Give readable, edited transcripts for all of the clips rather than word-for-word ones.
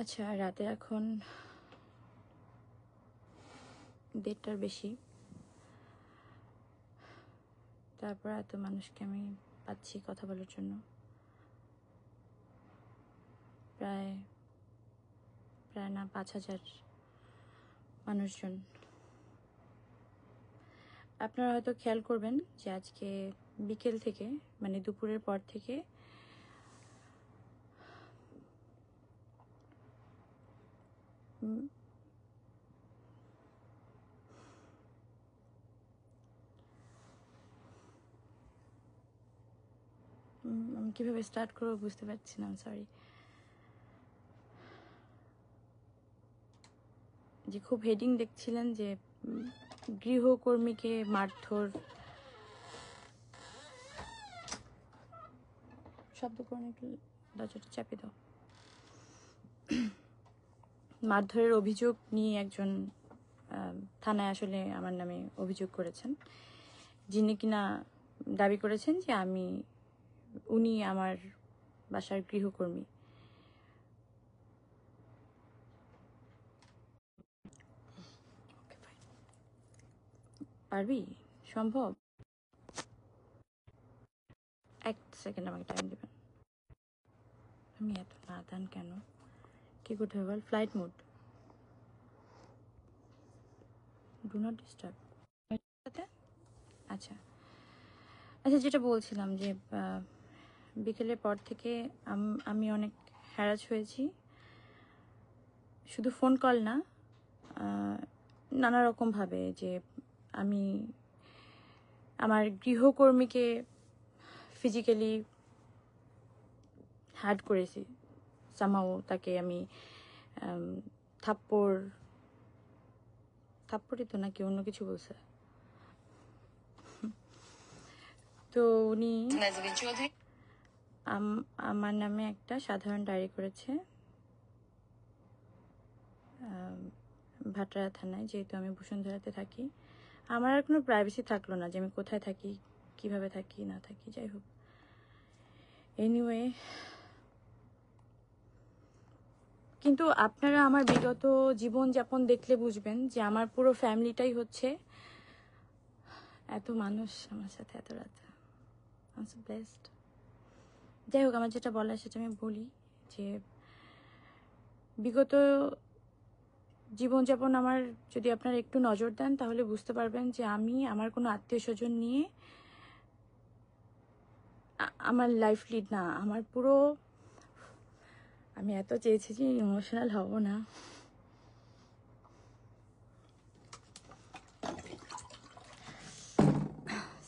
আচ্ছা, রাতে এখন 1:30টার বেশি। তারপর এত মানুষকে আমি পাচ্ছি কথা বলার জন্য, প্রায় না 5,000 মানুষজন। আপনারা হয়তো খেয়াল করবেন যে আজকে বিকেল থেকে, মানে দুপুরের পর থেকে আমি কিভাবে স্টার্ট করবো বুঝতে পারছি না, সরি। যে খুব হেডিং দেখছিলেন যে গৃহকর্মীকে মারধর, শব্দ করুন একটু, দরজাটা চাপে দাও। মারধরের অভিযোগ নিয়ে একজন থানায় আসলে আমার নামে অভিযোগ করেছেন, যিনি কিনা দাবি করেছেন যে উনি আমার বাসার গৃহকর্মী। পারবি? সম্ভব? 1 সেকেন্ড আমাকে টাইম দেবেন। আমি এত নাদান কেন? কি করতে হবে বল? Flight mode, do not disturb. আচ্ছা, যেটা বলছিলাম যে বিকেলের পর থেকে আমি অনেক হ্যারাস হয়েছি। শুধু ফোন কল না, নানা রকমভাবে, যে আমি আমার গৃহকর্মীকে ফিজিক্যালি হার্ট করেছি। সামহাও তাকে আমি থাপ্পড়ই তো নাকি অন্য কিছু বলছে। তো উনি আমার নামে একটা সাধারণ ডায়েরি করেছে ভাটরা থানায়, যেহেতু আমি বসুন্ধরাতে থাকি। আমার আর কোনো প্রাইভেসি থাকলো না যে আমি কোথায় থাকি, কিভাবে থাকি না থাকি, যাই হোক। এনিওয়ে, কিন্তু আপনারা আমার বিগত জীবনযাপন দেখলে বুঝবেন যে আমার পুরো ফ্যামিলিটাই হচ্ছে, এত মানুষ আমার সাথে এত রাত, আই এম সো ব্লেসড। যাই হোক, আমার যেটা বলার সেটা আমি বলি, যে বিগত জীবনযাপন আমার যদি আপনারা একটু নজর দেন তাহলে বুঝতে পারবেন যে আমি আমার কোনো আত্মীয় স্বজন নিয়ে আমার লাইফ লিড না। আমার পুরো, আমি এত চেয়েছি যে ইমোশনাল হব না।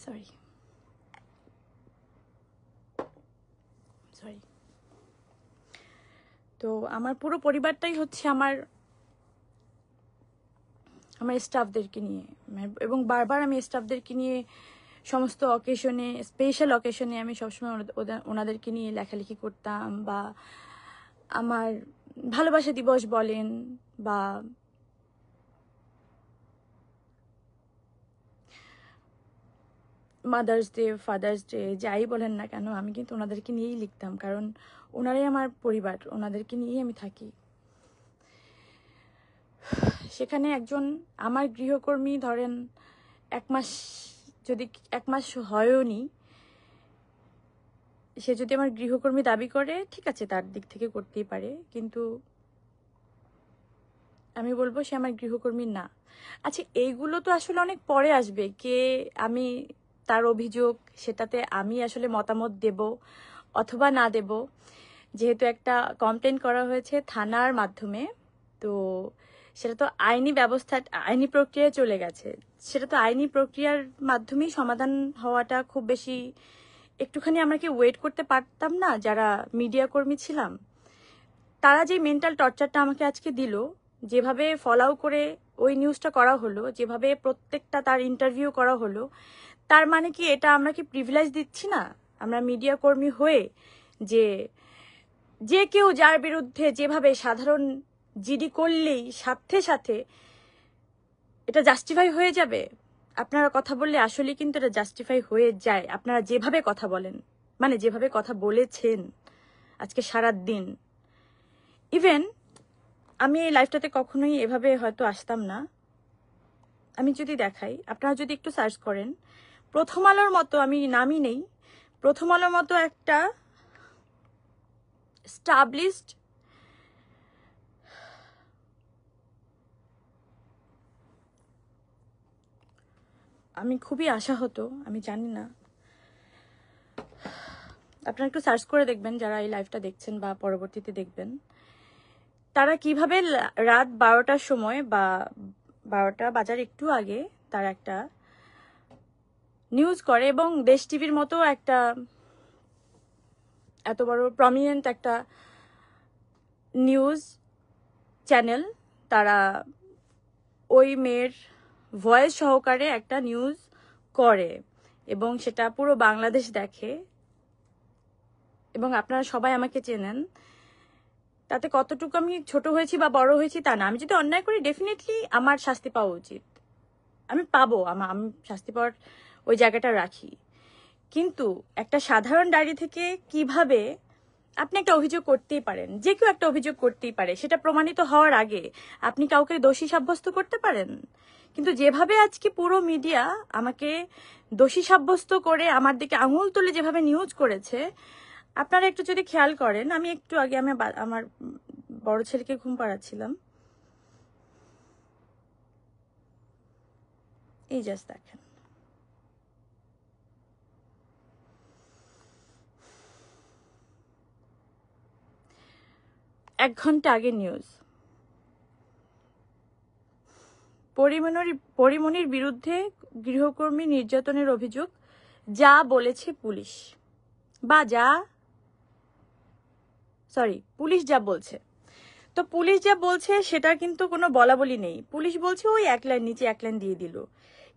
সরি। তো আমার পুরো পরিবারটাই হচ্ছে আমার স্টাফদেরকে নিয়ে, এবং বারবার আমি স্টাফদেরকে নিয়ে সমস্ত অকেশনে, স্পেশাল অকেশনে আমি সবসময় ওনাদেরকে নিয়ে লেখালেখি করতাম, বা আমার ভালোবাসা দিবস বলেন বা মাদার্স ডে, ফাদার্স ডে, যাই বলেন না কেন, আমি কিন্তু ওনাদেরকে নিয়েই লিখতাম, কারণ ওনারাই আমার পরিবার, ওনাদেরকে নিয়েই আমি থাকি। সেখানে একজন আমার গৃহকর্মী, ধরেন 1 মাস, যদি 1 মাস হয়ওনি, সে যদি আমার গৃহকর্মী দাবি করে, ঠিক আছে, তার দিক থেকে করতেই পারে, কিন্তু আমি বলবো সে আমার গৃহকর্মী না। আচ্ছা, এইগুলো তো আসলে অনেক পরে আসবে, কে আমি তার অভিযোগ, সেটাতে আমি আসলে মতামত দেব অথবা না দেব। যেহেতু একটা কমপ্লেন করা হয়েছে থানার মাধ্যমে, তো সেটা তো আইনি ব্যবস্থা, আইনি প্রক্রিয়ায় চলে গেছে। সেটা তো আইনি প্রক্রিয়ার মাধ্যমেই সমাধান হওয়াটা খুব বেশি, একটুখানি আমরা কি ওয়েট করতে পারতাম না? যারা মিডিয়া কর্মী ছিলাম, তারা যে মেন্টাল টর্চারটা আমাকে আজকে দিল, যেভাবে ফলো করে ওই নিউজটা করা হলো, যেভাবে প্রত্যেকটা তার ইন্টারভিউ করা হলো, তার মানে কি এটা আমরা কি প্রিভিলেজ দিচ্ছি না আমরা মিডিয়া কর্মী হয়ে, যে কেউ যার বিরুদ্ধে যেভাবে সাধারণ জিডি করলেই সাথে সাথে এটা জাস্টিফাই হয়ে যাবে? আপনারা কথা বললে আসলে কিন্তু এটা জাস্টিফাই হয়ে যায়, আপনারা যেভাবে কথা বলেন, মানে যেভাবে কথা বলেছেন আজকে সারা দিন। ইভেন আমি এই লাইফটাতে কখনোই এভাবে হয়তো আসতাম না। আমি যদি দেখাই, আপনারা যদি একটু সার্চ করেন, প্রথম আলোর মতো, আমি নামই নেই, প্রথম আলোর মতো একটা স্টাবলিশড আমি খুবই আশাহত, আমি জানি না, আপনারা একটু সার্চ করে দেখবেন যারা এই লাইভটা দেখছেন বা পরবর্তীতে দেখবেন, তারা কিভাবে রাত 12টার সময় বা 12টা বাজার একটু আগে তারা একটা নিউজ করে, এবং দেশ টিভির মতো একটা এত বড় প্রমিনেন্ট একটা নিউজ চ্যানেল, তারা ওই মেয়ের ভয়েস সহকারে একটা নিউজ করে এবং সেটা পুরো বাংলাদেশ দেখে। এবং আপনারা সবাই আমাকে চেনেন, তাতে কতটুকু আমি ছোট হয়েছি বা বড় হয়েছি তা না। আমি যদি অন্যায় করি ডেফিনেটলি আমার শাস্তি পাওয়া উচিত, আমি পাবো, আমি শাস্তি পাওয়ার ওই জায়গাটা রাখি। কিন্তু একটা সাধারণ ডায়েরি থেকে কিভাবে আপনি একটা অভিযোগ করতেই পারেন, যে কেউ একটা অভিযোগ করতেই পারে, সেটা প্রমাণিত হওয়ার আগে আপনি কাউকে দোষী সাব্যস্ত করতে পারেন। কিন্তু যেভাবে আজকে পুরো মিডিয়া আমাকে দোষী সাব্যস্ত করে আমার দিকে আঙুল তুলে যেভাবে নিউজ করেছে, আপনারা একটু যদি খেয়াল করেন, আমি একটু আগে আমার বড় ছেলেকে ঘুম পাড়াচ্ছিলাম, এই জাস্ট দেখেন, 1 ঘন্টা আগে নিউজ, পরিমণির বিরুদ্ধে গৃহকর্মী নির্যাতনের অভিযোগ, যা বলেছে পুলিশ, বা পুলিশ যা বলছে। তো পুলিশ যা বলছে সেটা কিন্তু কোনো বলা বলি নেই, পুলিশ বলছে ওই 1 লাইন নিচে 1 লাইন দিয়ে দিল।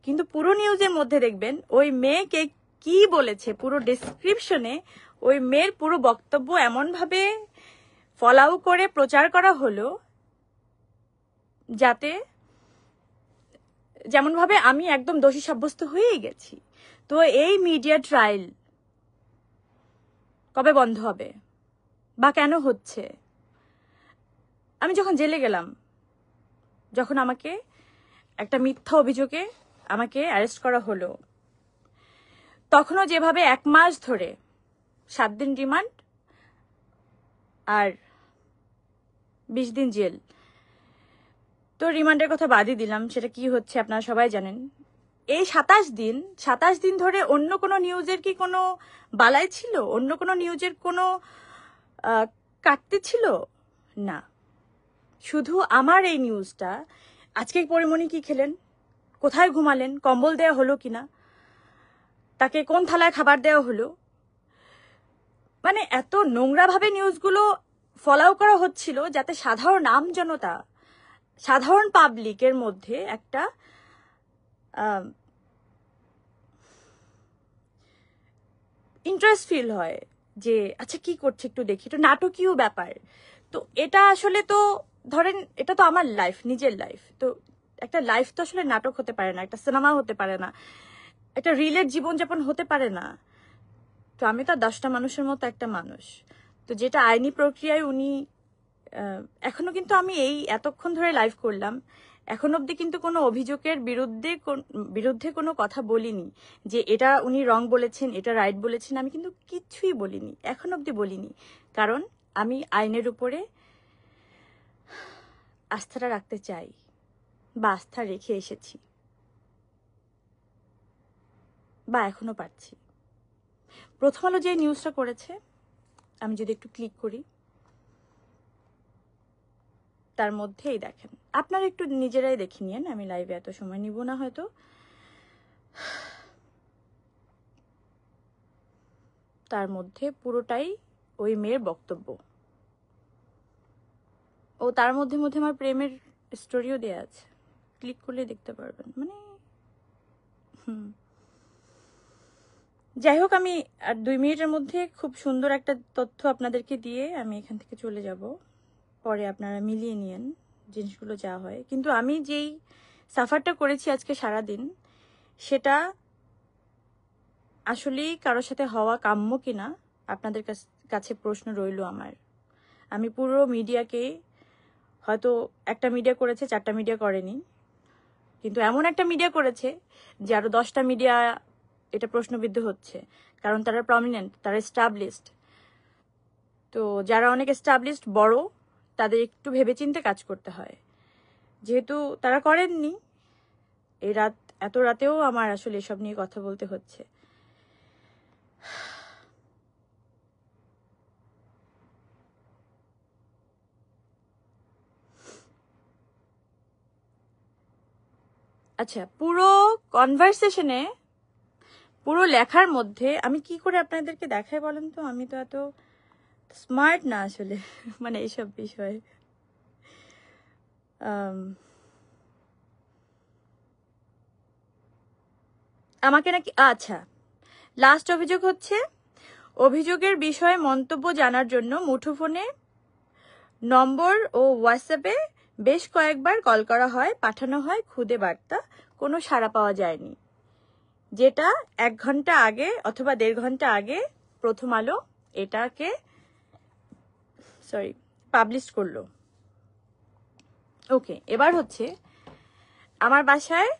কিন্তু পুরো নিউজের মধ্যে দেখবেন ওই মেয়েকে কি বলেছে, পুরো ডেসক্রিপশনে ওই মেয়ের পুরো বক্তব্য এমনভাবে ফলাও করে প্রচার করা হলো, যাতে যেমনভাবে আমি একদম দোষী সাব্যস্ত হয়েই গেছি। তো এই মিডিয়া ট্রায়াল কবে বন্ধ হবে বা কেন হচ্ছে? আমি যখন জেলে গেলাম, যখন আমাকে একটা মিথ্যা অভিযোগে আমাকে অ্যারেস্ট করা হলো, তখনও যেভাবে 1 মাস ধরে 7 দিন রিমান্ড আর 20 দিন জেল, তো রিমান্ডের কথা বাদই দিলাম, সেটা কি হচ্ছে আপনারা সবাই জানেন। এই 27 দিন ধরে অন্য কোনো নিউজের কি কোনো বালাই ছিল? অন্য কোনো নিউজের কোনো কাটতে ছিল না, শুধু আমার এই নিউজটা। আজকে পরিমণি কি খেলেন, কোথায় ঘুমালেন, কম্বল দেওয়া হলো কিনা, তাকে কোন থালায় খাবার দেওয়া হলো, মানে এত নোংরাভাবে নিউজগুলো ফলাও করা হচ্ছিল, যাতে সাধারণ আমজনতা, সাধারণ পাবলিকের মধ্যে একটা ইন্টারেস্ট ফিল হয় যে আচ্ছা কি করছে একটু দেখি, একটু নাটকীয় ব্যাপার। তো এটা আসলে তো ধরেন এটা তো আমার লাইফ, নিজের লাইফ, তো একটা লাইফ তো আসলে নাটক হতে পারে না, একটা সিনেমা হতে পারে না, একটা রিলের জীবনযাপন হতে পারে না। তো আমি তো 10টা মানুষের মতো একটা মানুষ। তো যেটা আইনি প্রক্রিয়ায় উনি এখনো কিন্তু আমি এই এতক্ষণ ধরে লাইভ করলাম, এখন অবধি কিন্তু কোনো অভিযোগের বিরুদ্ধে কোনো কথা বলিনি যে এটা উনি রং বলেছেন, এটা রাইট বলেছেন, আমি কিন্তু কিচ্ছুই বলিনি, এখন অবধি বলিনি। কারণ আমি আইনের উপরে আস্থাটা রাখতে চাই বা আস্থা রেখে এসেছি, বা এখনো পাচ্ছি। প্রথম আলো যে নিউজটা করেছে, আমি যদি একটু ক্লিক করি, তার মধ্যেই দেখেন, আপনারা একটু নিজেরাই দেখে নিয়েন, আমি লাইভে এত সময় নিব না হয়তো। তার মধ্যে পুরোটাই ওই মেয়ের বক্তব্য, ও তার মধ্যে মধ্যে আমার প্রেমের স্টোরিও দেয়া আছে, ক্লিক করলে দেখতে পারবেন। মানে যাই হোক, আমি আর 2 মিনিটের মধ্যে খুব সুন্দর একটা তথ্য আপনাদেরকে দিয়ে আমি এখান থেকে চলে যাব, পরে আপনারা মিলিয়ে নিয়েন জিনিসগুলো যা হয়। কিন্তু আমি যেই সাফারটা করেছি আজকে সারাদিন, সেটা আসলেই কারোর সাথে হওয়া কাম্য কিনা আপনাদের কাছে প্রশ্ন রইল আমার। আমি পুরো মিডিয়াকে হয়তো একটা মিডিয়া করেছে, 4টা মিডিয়া করেনি, কিন্তু এমন একটা মিডিয়া করেছে যে আরো 10টা মিডিয়া এটা প্রশ্নবিদ্ধ হচ্ছে, কারণ তারা প্রমিনেন্ট, তারা এস্টাবলিশড। তো যারা অনেক এস্টাবলিশড বড়, তাদের একটু ভেবেচিন্তে কাজ করতে হয়। যেহেতু তারা করেননি, এত রাতেও আমার আসলে এসব নিয়ে কথা বলতে হচ্ছে। আচ্ছা, পুরো কনভারসেশনে, পুরো লেখার মধ্যে আমি কি করে আপনাদেরকে দেখাই বলেন তো? আমি তো এত স্মার্ট না আসলে মানে এইসব বিষয়ে। আমাকে নাকি, আচ্ছা, লাস্ট অভিযোগ হচ্ছে, অভিযোগের বিষয়ে মন্তব্য জানার জন্য মুঠোফোনে নম্বর ও হোয়াটসঅ্যাপে বেশ কয়েকবার কল করা হয়, পাঠানো হয় খুদে বার্তা, কোনো সাড়া পাওয়া যায়নি। যেটা 1 ঘন্টা আগে অথবা 1.5 ঘন্টা আগে প্রথম আলো এটাকে পাবলিশ করলো। ওকে, এবার হচ্ছে আমার বাসায়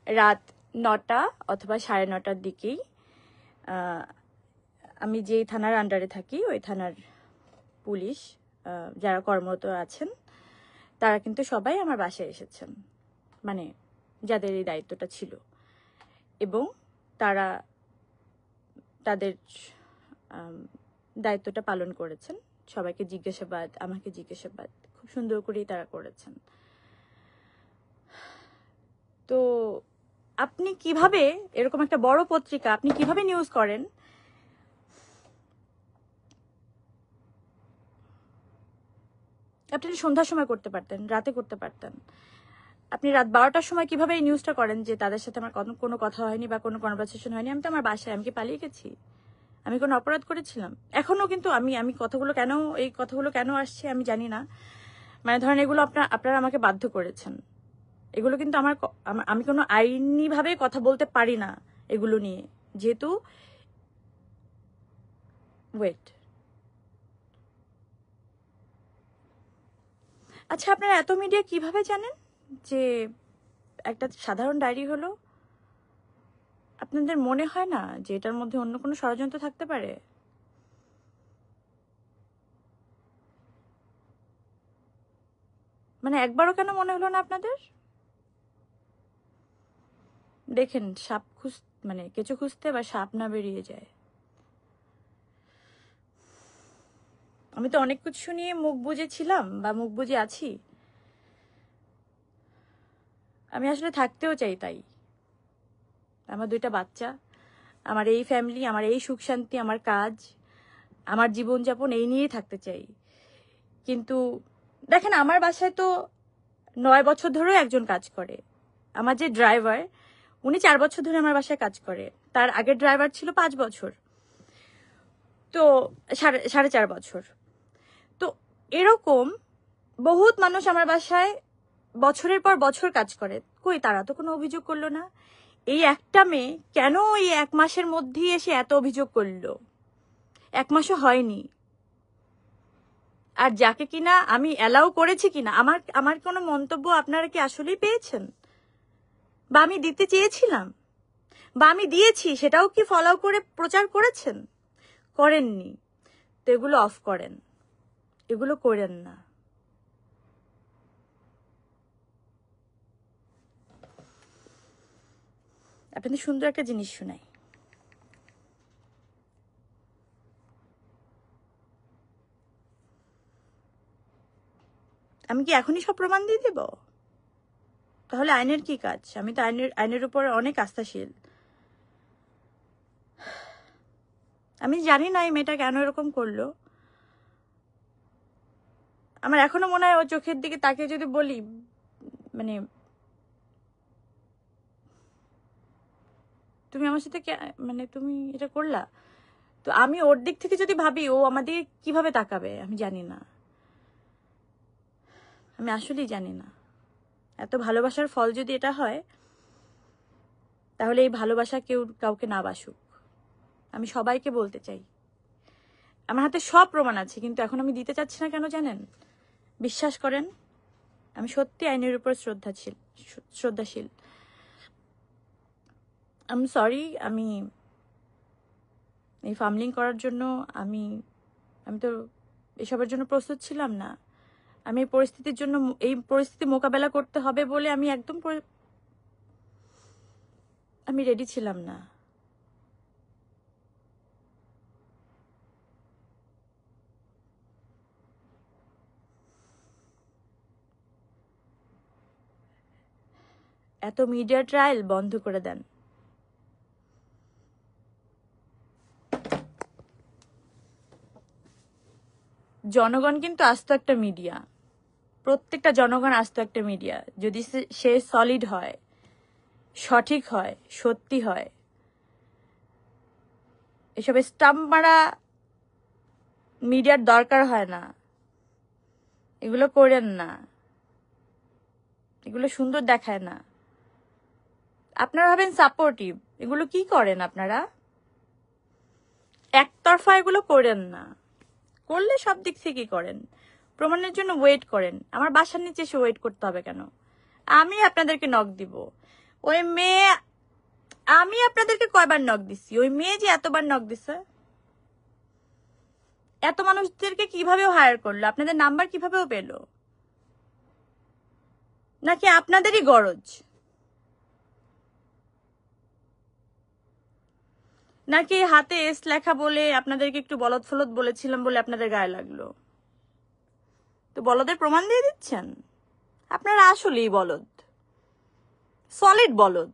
রাত 9টা অথবা 9:30টার দিকেই, আমি যেই থানার আন্ডারে থাকি ওই থানার পুলিশ যারা কর্মরত আছেন তারা কিন্তু সবাই আমার বাসায় এসেছেন, মানে যাদের এই দায়িত্বটা ছিল, এবং তারা তাদের দায়িত্বটা পালন করেছেন। সবাইকে জিজ্ঞাসাবাদ, আমাকে জিজ্ঞাসাবাদ খুব সুন্দর করেই তারা করেছেন। তো আপনি কিভাবে, এরকম একটা বড় পত্রিকা আপনি কিভাবে নিউজ করেন? আপনি সন্ধ্যার সময় করতে পারতেন, রাতে করতে পারতেন। আপনি রাত 12টার সময় কিভাবে এই নিউজটা করেন যে তাদের সাথে আমার কোনো কথা হয়নি বা কোনো কনভারসেশন হয়নি? আমি তো আমার বাসায়, আমি কি পালিয়ে গেছি? আমি কোনো অপরাধ করেছিলাম? এখনো কিন্তু আমি এই কথাগুলো কেন আসছে আমি জানি না। মানে ধরেন এগুলো আপনারা আমাকে বাধ্য করেছেন। এগুলো কিন্তু আমি কোনো আইনিভাবে কথা বলতে পারি না এগুলো নিয়ে, যেহেতু আচ্ছা, আপনারা এত মিডিয়া কিভাবে জানেন যে একটা সাধারণ ডায়েরি হলো? আপনাদের মনে হয় না যে এটার মধ্যে অন্য কোনো ষড়যন্ত্র থাকতে পারে? মানে একবারও কেন মনে হলো না আপনাদের? দেখেন, মানে কেঁচো খুঁজতে বা সাপ না বেরিয়ে যায়। আমি তো অনেক কিছু নিয়ে মুখ বুজে ছিলাম বা মুখ বুজে আছি। আমি আসলে থাকতেও চাই তাই। আমার 2টা বাচ্চা, আমার এই ফ্যামিলি, আমার এই সুখ শান্তি, আমার কাজ, আমার জীবনযাপন এই নিয়েই থাকতে চাই। কিন্তু দেখেন, আমার বাসায় তো 9 বছর ধরেও একজন কাজ করে। আমার যে ড্রাইভার, উনি 4 বছর ধরে আমার বাসায় কাজ করে। তার আগের ড্রাইভার ছিল 5 বছর, তো 4.5 বছর। তো এরকম বহুত মানুষ আমার বাসায় বছরের পর বছর কাজ করে। কই, তারা তো কোনো অভিযোগ করলো না। এই একটা মেয়ে কেন এই 1 মাসের মধ্যেই এসে এত অভিযোগ করলো? 1 মাসও হয়নি। আর যাকে কিনা আমি অ্যালাউ করেছি কিনা, আমার কোনো মন্তব্য আপনারা কি আসলেই পেয়েছেন? বা আমি দিতে চেয়েছিলাম, বা আমি দিয়েছি, সেটাও কি ফলো করে প্রচার করেছেন? করেননি। তো এগুলো অফ করেন, এগুলো করেন না। আপনাদের সুন্দর একটা জিনিস শোনাই। আমি কি এখনই সব প্রমাণ দিয়ে দেব? তাহলে আইনের কি কাজ? আমি তো আইনের উপর অনেক আস্থাশীল। আমি জানি না এই মেয়েটা কেন এরকম করলো। আমার এখনো মনে হয় ওর চোখের দিকে তাকিয়ে যদি বলি, মানে তুমি আমার সাথে মানে তুমি এটা করলা, তো আমি ওর দিক থেকে যদি ভাবি ও আমাদের কিভাবে তাকাবে আমি জানি না। আমি আসলেই জানি না। এত ভালোবাসার ফল যদি এটা হয়, তাহলে এই ভালোবাসা কেউ কাউকে না বাসুক। আমি সবাইকে বলতে চাই, আমার হাতে সব প্রমাণ আছে, কিন্তু এখন আমি দিতে চাচ্ছি না। কেন জানেন? বিশ্বাস করেন, আমি সত্যি আইনের উপর শ্রদ্ধাশীল। আই এম সরি, আমি এই ফার্মলিং করার জন্য আমি তো এসবের জন্য প্রস্তুত ছিলাম না। আমি এই পরিস্থিতি মোকাবেলা করতে হবে বলে আমি একদম আমি রেডি ছিলাম না। এত মিডিয়া ট্রায়াল বন্ধ করে দেন। জনগণ কিন্তু আস্ত একটা মিডিয়া, প্রত্যেকটা জনগণ আস্ত একটা মিডিয়া। যদি সে সলিড হয়, সঠিক হয়, সত্যি হয়, এসব স্টাম্প মারা মিডিয়ার দরকার হয় না। এগুলো করেন না, এগুলো সুন্দর দেখায় না। আপনারা ভাবেন সাপোর্টিভ, এগুলো কি করেন আপনারা? একতরফা এগুলো করেন না, করলে সব দিক থেকে করেন। প্রমাণের জন্য ওয়েট করেন। আমার বাসার নিচে এসে ওয়েট করতে হবে কেন? আমি আপনাদেরকে নক দিব। ওই মেয়ে, আমি আপনাদেরকে কয়বার নক দিছি? ওই মেয়ে যে এতবার নক দিছে, এত মানুষদেরকে কিভাবেও হায়ার করলো? আপনাদের নাম্বার কিভাবেও পেলো? নাকি আপনাদেরই গরজ? নাকি হাতে এস লেখা বলে আপনাদেরকে একটু বলদ ফলদ বলেছিলাম বলে আপনাদের গায়ে লাগলো? তো বলদের প্রমাণ দিয়ে দিচ্ছেন? আপনারা আসলেই বলদ, সলিড বলদ।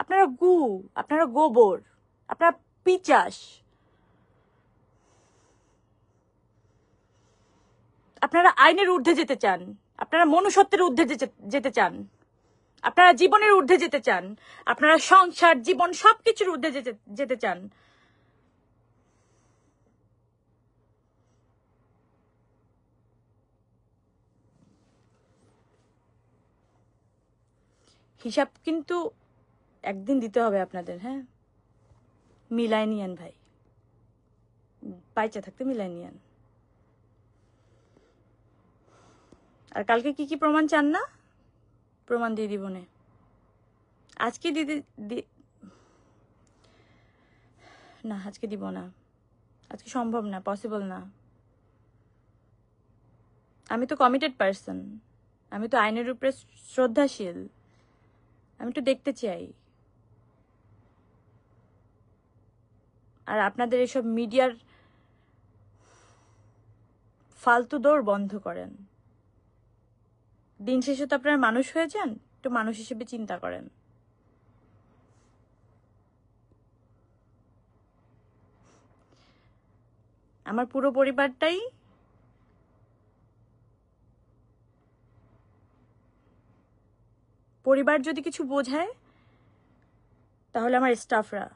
আপনারা আপনারা গোবর, আপনারা পিচাস। আপনারা আইনের ঊর্ধ্বে যেতে চান, আপনারা মনুষ্যত্বের ঊর্ধ্বে যেতে চান, আপনারা জীবনের ঊর্ধ্বে যেতে চান, আপনারা সংসার, জীবন সবকিছুর ঊর্ধ্বে যেতে চান। হিসাব কিন্তু একদিন দিতে হবে আপনাদের। হ্যাঁ, মিলাই নিয়েন ভাই, বাইচা থাকতে মিলাই নিয়েন। আর কালকে কি কি প্রমাণ চান না? প্রমাণ দিয়ে দিব না আজকে, না আজকে দিব না, আজকে সম্ভব না, পসিবল না। আমি তো কমিটেড পারসন, আমি তো আইনের উপরে শ্রদ্ধাশীল, আমি তো দেখতে চাই। আর আপনাদের এসব মিডিয়ার ফালতু দৌড় বন্ধ করেন। দিন শেষে তো আপনারা মানুষ হয়ে যান, একটু মানুষ হিসেবে চিন্তা করেন। আমার পুরো পরিবারটাই পরিবার যদি কিছু বোঝায় তাহলে আমার স্টাফরা,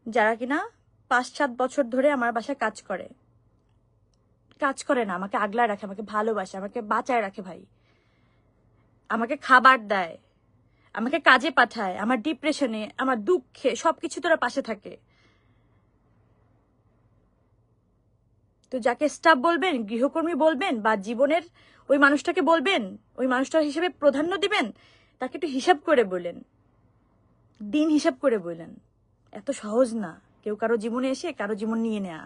যারা কিনা 5-7 বছর ধরে আমার বাসায় কাজ করে না, আমাকে আগলায় রাখে, আমাকে ভালোবাসে, আমাকে বাঁচায় রাখে ভাই, আমাকে খাবার দেয়, আমাকে কাজে পাঠায়, আমার ডিপ্রেশনে, আমার দুঃখে সবকিছু তোরা পাশে থাকে। তো যাকে স্টাফ বলবেন, গৃহকর্মী বলবেন, বা জীবনের ওই মানুষটাকে বলবেন, ওই মানুষটার হিসেবে প্রাধান্য দিবেন, তাকে একটু হিসাব করে বললেন, দিন হিসাব করে বললেন। এত সহজ না কেউ কারো জীবনে এসে কারো জীবন নিয়ে নেয়া।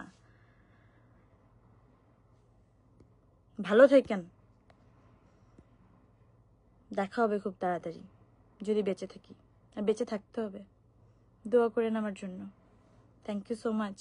ভালো থাকেন, দেখা হবে খুব তাড়াতাড়ি যদি বেঁচে থাকি। আর বেঁচে থাকতে হবে। দোয়া করেন আমার জন্য। Thank you so much.